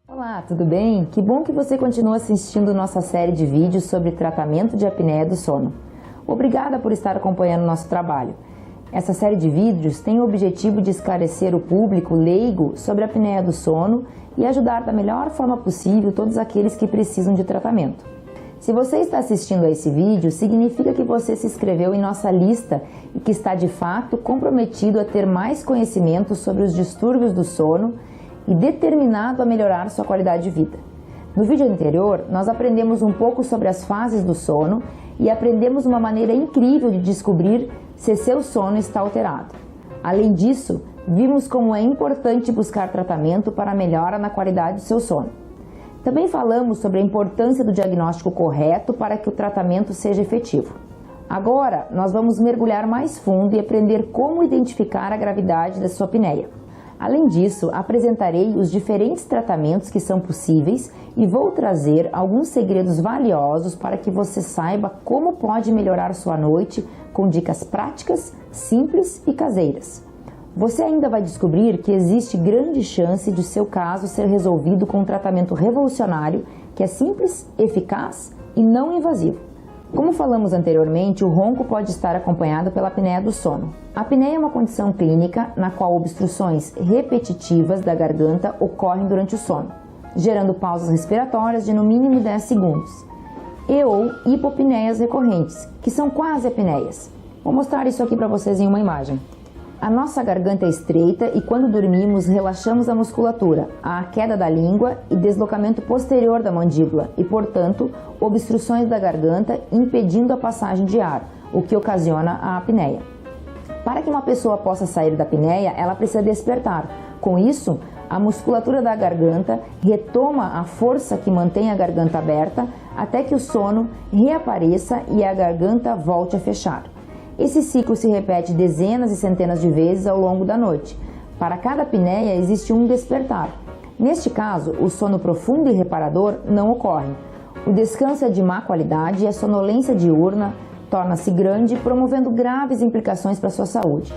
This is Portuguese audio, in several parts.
Olá, tudo bem? Que bom que você continua assistindo nossa série de vídeos sobre tratamento de apneia do sono. Obrigada por estar acompanhando nosso trabalho. Essa série de vídeos tem o objetivo de esclarecer o público leigo sobre a apneia do sono e ajudar da melhor forma possível todos aqueles que precisam de tratamento. Se você está assistindo a esse vídeo, significa que você se inscreveu em nossa lista e que está de fato comprometido a ter mais conhecimento sobre os distúrbios do sono e determinado a melhorar sua qualidade de vida. No vídeo anterior, nós aprendemos um pouco sobre as fases do sono e aprendemos uma maneira incrível de descobrir se seu sono está alterado. Além disso, vimos como é importante buscar tratamento para a melhora na qualidade do seu sono. Também falamos sobre a importância do diagnóstico correto para que o tratamento seja efetivo. Agora, nós vamos mergulhar mais fundo e aprender como identificar a gravidade da sua apneia. Além disso, apresentarei os diferentes tratamentos que são possíveis e vou trazer alguns segredos valiosos para que você saiba como pode melhorar sua noite com dicas práticas, simples e caseiras. Você ainda vai descobrir que existe grande chance de seu caso ser resolvido com um tratamento revolucionário que é simples, eficaz e não invasivo. Como falamos anteriormente, o ronco pode estar acompanhado pela apneia do sono. A apneia é uma condição clínica na qual obstruções repetitivas da garganta ocorrem durante o sono, gerando pausas respiratórias de no mínimo 10 segundos, ou hipopneias recorrentes, que são quase apneias. Vou mostrar isso aqui para vocês em uma imagem. A nossa garganta é estreita e quando dormimos relaxamos a musculatura, há a queda da língua e deslocamento posterior da mandíbula e, portanto, obstruções da garganta impedindo a passagem de ar, o que ocasiona a apneia. Para que uma pessoa possa sair da apneia, ela precisa despertar. Com isso, a musculatura da garganta retoma a força que mantém a garganta aberta até que o sono reapareça e a garganta volte a fechar. Esse ciclo se repete dezenas e centenas de vezes ao longo da noite. Para cada apneia existe um despertar. Neste caso, o sono profundo e reparador não ocorre. O descanso é de má qualidade e a sonolência diurna torna-se grande, promovendo graves implicações para a sua saúde.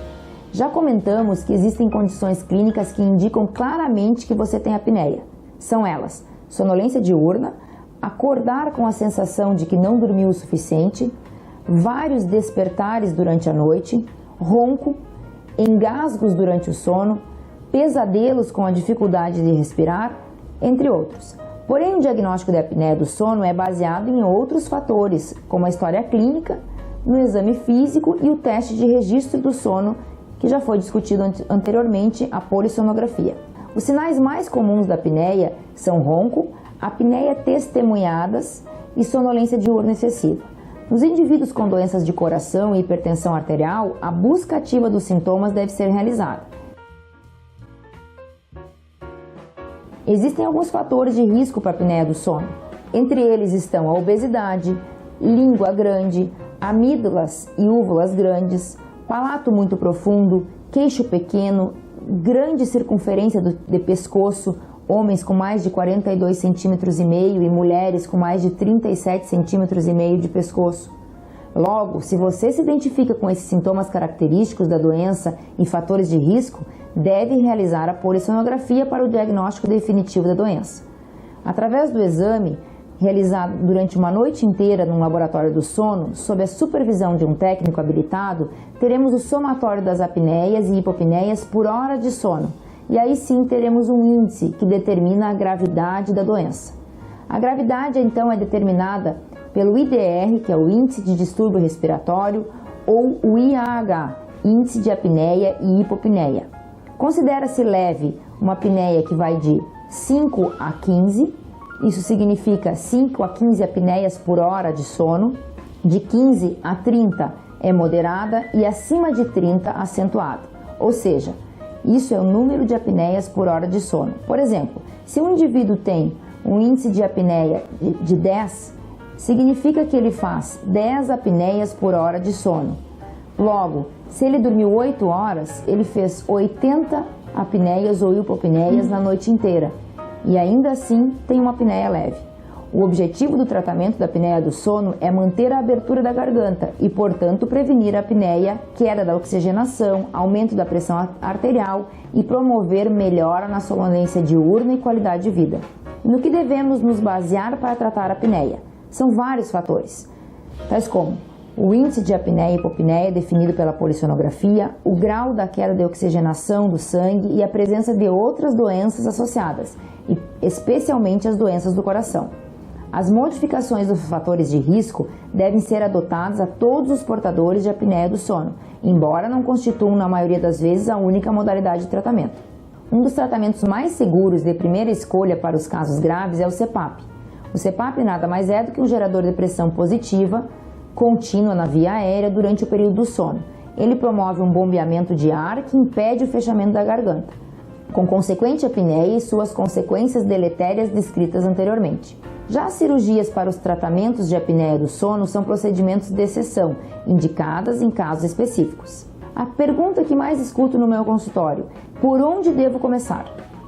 Já comentamos que existem condições clínicas que indicam claramente que você tem apneia. São elas: sonolência diurna, acordar com a sensação de que não dormiu o suficiente, vários despertares durante a noite, ronco, engasgos durante o sono, pesadelos com a dificuldade de respirar, entre outros. Porém, o diagnóstico da apneia do sono é baseado em outros fatores, como a história clínica, no exame físico e o teste de registro do sono, que já foi discutido anteriormente, a polissonografia. Os sinais mais comuns da apneia são ronco, apneia testemunhadas e sonolência diurna excessiva. Nos indivíduos com doenças de coração e hipertensão arterial, a busca ativa dos sintomas deve ser realizada. Existem alguns fatores de risco para a apneia do sono. Entre eles estão a obesidade, língua grande, amígdalas e úvulas grandes, palato muito profundo, queixo pequeno, grande circunferência de pescoço, homens com mais de 42,5 cm e mulheres com mais de 37,5 cm de pescoço. Logo, se você se identifica com esses sintomas característicos da doença e fatores de risco, deve realizar a polissonografia para o diagnóstico definitivo da doença. Através do exame, realizado durante uma noite inteira num laboratório do sono, sob a supervisão de um técnico habilitado, teremos o somatório das apneias e hipopneias por hora de sono. E aí sim teremos um índice que determina a gravidade da doença. A gravidade então é determinada pelo IDR, que é o Índice de Distúrbio Respiratório, ou o IAH, Índice de Apneia e Hipopneia. Considera-se leve uma apneia que vai de 5 a 15, isso significa 5 a 15 apneias por hora de sono, de 15 a 30 é moderada e acima de 30 acentuada, ou seja, isso é o número de apneias por hora de sono. Por exemplo, se um indivíduo tem um índice de apneia de 10, significa que ele faz 10 apneias por hora de sono. Logo, se ele dormiu 8 horas, ele fez 80 apneias ou hipopneias na noite inteira. E ainda assim tem uma apneia leve. O objetivo do tratamento da apneia do sono é manter a abertura da garganta e, portanto, prevenir a apneia, queda da oxigenação, aumento da pressão arterial e promover melhora na sonolência diurna e qualidade de vida. E no que devemos nos basear para tratar a apneia? São vários fatores, tais como o índice de apneia e hipopneia definido pela polissonografia, o grau da queda de oxigenação do sangue e a presença de outras doenças associadas, e especialmente as doenças do coração. As modificações dos fatores de risco devem ser adotadas a todos os portadores de apneia do sono, embora não constituam, na maioria das vezes, a única modalidade de tratamento. Um dos tratamentos mais seguros de primeira escolha para os casos graves é o CPAP. O CPAP nada mais é do que um gerador de pressão positiva contínua na via aérea durante o período do sono. Ele promove um bombeamento de ar que impede o fechamento da garganta, com consequente apneia e suas consequências deletérias descritas anteriormente. Já as cirurgias para os tratamentos de apneia do sono são procedimentos de exceção, indicadas em casos específicos. A pergunta que mais escuto no meu consultório: por onde devo começar?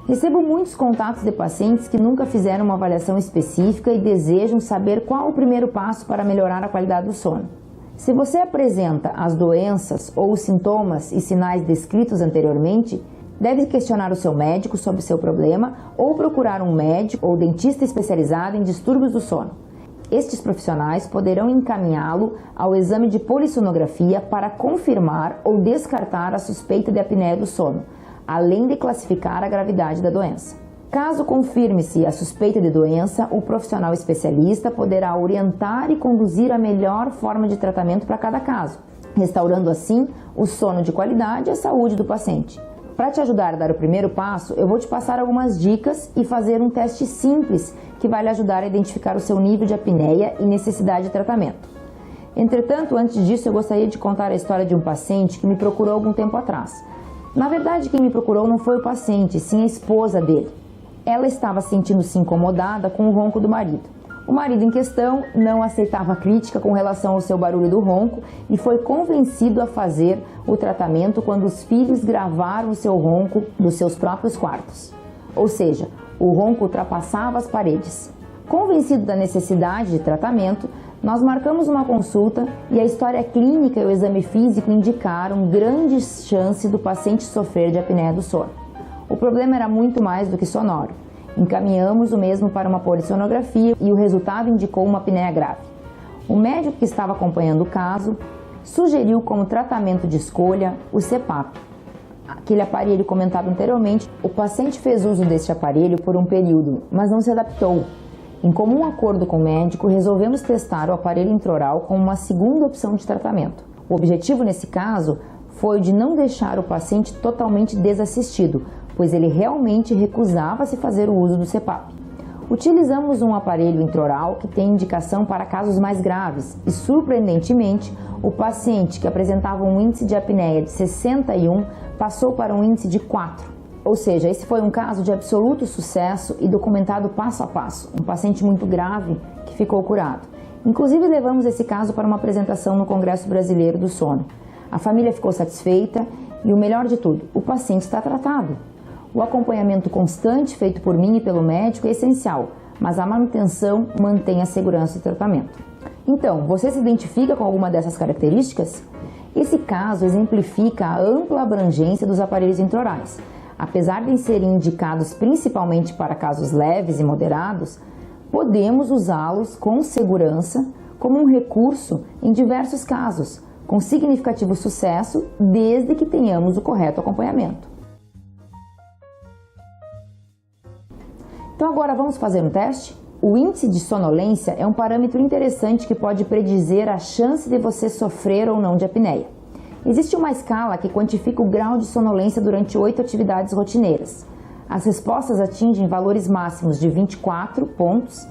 Recebo muitos contatos de pacientes que nunca fizeram uma avaliação específica e desejam saber qual o primeiro passo para melhorar a qualidade do sono. Se você apresenta as doenças ou os sintomas e sinais descritos anteriormente, deve questionar o seu médico sobre o seu problema ou procurar um médico ou dentista especializado em distúrbios do sono. Estes profissionais poderão encaminhá-lo ao exame de polissonografia para confirmar ou descartar a suspeita de apneia do sono, além de classificar a gravidade da doença. Caso confirme-se a suspeita de doença, o profissional especialista poderá orientar e conduzir a melhor forma de tratamento para cada caso, restaurando assim o sono de qualidade e a saúde do paciente. Para te ajudar a dar o primeiro passo, eu vou te passar algumas dicas e fazer um teste simples que vai lhe ajudar a identificar o seu nível de apneia e necessidade de tratamento. Entretanto, antes disso, eu gostaria de contar a história de um paciente que me procurou algum tempo atrás. Na verdade, quem me procurou não foi o paciente, sim a esposa dele. Ela estava sentindo-se incomodada com o ronco do marido. O marido em questão não aceitava crítica com relação ao seu barulho do ronco e foi convencido a fazer o tratamento quando os filhos gravaram o seu ronco dos seus próprios quartos. Ou seja, o ronco ultrapassava as paredes. Convencido da necessidade de tratamento, nós marcamos uma consulta e a história clínica e o exame físico indicaram grande chance do paciente sofrer de apneia do sono. O problema era muito mais do que sonoro. Encaminhamos o mesmo para uma polissonografia e o resultado indicou uma apneia grave. O médico que estava acompanhando o caso sugeriu como tratamento de escolha o CPAP, aquele aparelho comentado anteriormente. O paciente fez uso deste aparelho por um período, mas não se adaptou. Em comum acordo com o médico, resolvemos testar o aparelho intraoral como uma segunda opção de tratamento. O objetivo nesse caso foi o de não deixar o paciente totalmente desassistido, pois ele realmente recusava-se fazer o uso do CPAP. Utilizamos um aparelho intraoral que tem indicação para casos mais graves e, surpreendentemente, o paciente que apresentava um índice de apneia de 61 passou para um índice de 4. Ou seja, esse foi um caso de absoluto sucesso e documentado passo a passo, um paciente muito grave que ficou curado. Inclusive, levamos esse caso para uma apresentação no Congresso Brasileiro do Sono. A família ficou satisfeita e, o melhor de tudo, o paciente está tratado. O acompanhamento constante feito por mim e pelo médico é essencial, mas a manutenção mantém a segurança do tratamento. Então, você se identifica com alguma dessas características? Esse caso exemplifica a ampla abrangência dos aparelhos intraorais. Apesar de serem indicados principalmente para casos leves e moderados, podemos usá-los com segurança como um recurso em diversos casos, com significativo sucesso, desde que tenhamos o correto acompanhamento. Então agora vamos fazer um teste? O índice de sonolência é um parâmetro interessante que pode predizer a chance de você sofrer ou não de apneia. Existe uma escala que quantifica o grau de sonolência durante 8 atividades rotineiras. As respostas atingem valores máximos de 24 pontos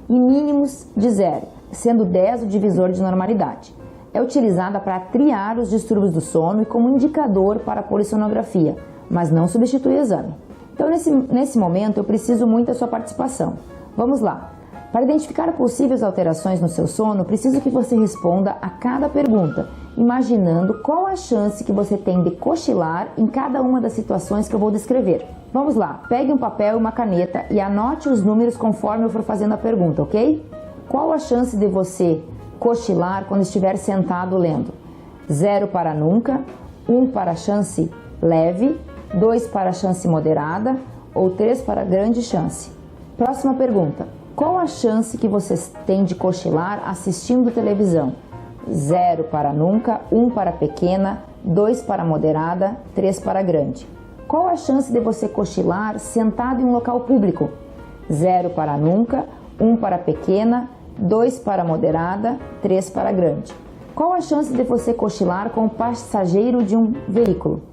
e mínimos de 0, sendo 10 o divisor de normalidade. É utilizada para triar os distúrbios do sono e como indicador para a polissonografia, mas não substitui o exame. Então, nesse momento, eu preciso muito da sua participação. Vamos lá! Para identificar possíveis alterações no seu sono, preciso que você responda a cada pergunta, imaginando qual a chance que você tem de cochilar em cada uma das situações que eu vou descrever. Vamos lá, pegue um papel e uma caneta e anote os números conforme eu for fazendo a pergunta, ok? Qual a chance de você cochilar quando estiver sentado lendo? 0 para nunca, 1 para chance leve, 2 para chance moderada ou 3 para grande chance. Próxima pergunta. Qual a chance que vocês têm de cochilar assistindo televisão? 0 para nunca, 1 para pequena, 2 para moderada, 3 para grande. Qual a chance de você cochilar sentado em um local público? 0 para nunca, 1 para pequena, 2 para moderada, 3 para grande. Qual a chance de você cochilar com o passageiro de um veículo?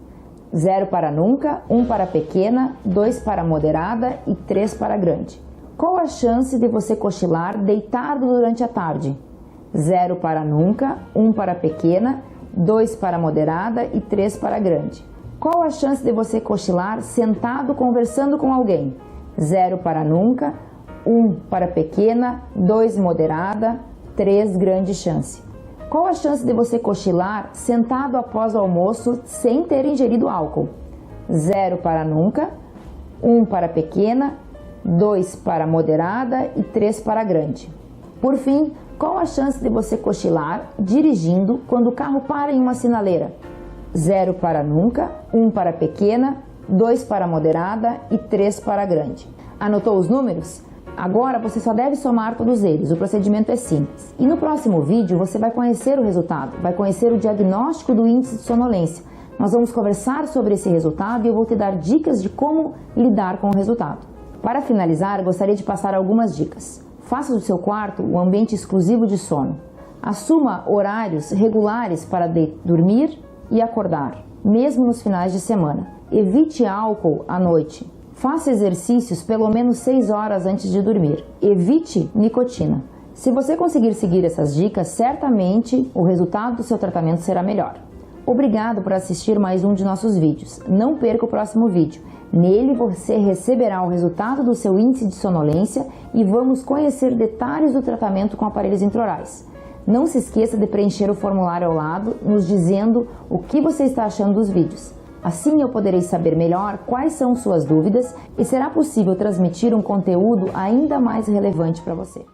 0 para nunca, 1 para pequena, 2 para moderada e 3 para grande. Qual a chance de você cochilar deitado durante a tarde? 0 para nunca, 1 para pequena, 2 para moderada e 3 para grande. Qual a chance de você cochilar sentado conversando com alguém? 0 para nunca, 1 para pequena, 2 moderada, 3 grande chance. Qual a chance de você cochilar sentado após o almoço sem ter ingerido álcool? 0 para nunca, 1 para pequena, 2 para moderada e 3 para grande. Por fim, qual a chance de você cochilar dirigindo quando o carro para em uma sinaleira? 0 para nunca, 1 para pequena, 2 para moderada e 3 para grande. Anotou os números? Agora você só deve somar todos eles, o procedimento é simples. E no próximo vídeo você vai conhecer o resultado, vai conhecer o diagnóstico do índice de sonolência. Nós vamos conversar sobre esse resultado e eu vou te dar dicas de como lidar com o resultado. Para finalizar, gostaria de passar algumas dicas. Faça do seu quarto um ambiente exclusivo de sono. Assuma horários regulares para dormir e acordar, mesmo nos finais de semana. Evite álcool à noite. Faça exercícios pelo menos 6 horas antes de dormir. Evite nicotina. Se você conseguir seguir essas dicas, certamente o resultado do seu tratamento será melhor. Obrigado por assistir mais um de nossos vídeos. Não perca o próximo vídeo. Nele você receberá o resultado do seu índice de sonolência e vamos conhecer detalhes do tratamento com aparelhos intraorais. Não se esqueça de preencher o formulário ao lado, nos dizendo o que você está achando dos vídeos. Assim eu poderei saber melhor quais são suas dúvidas e será possível transmitir um conteúdo ainda mais relevante para você.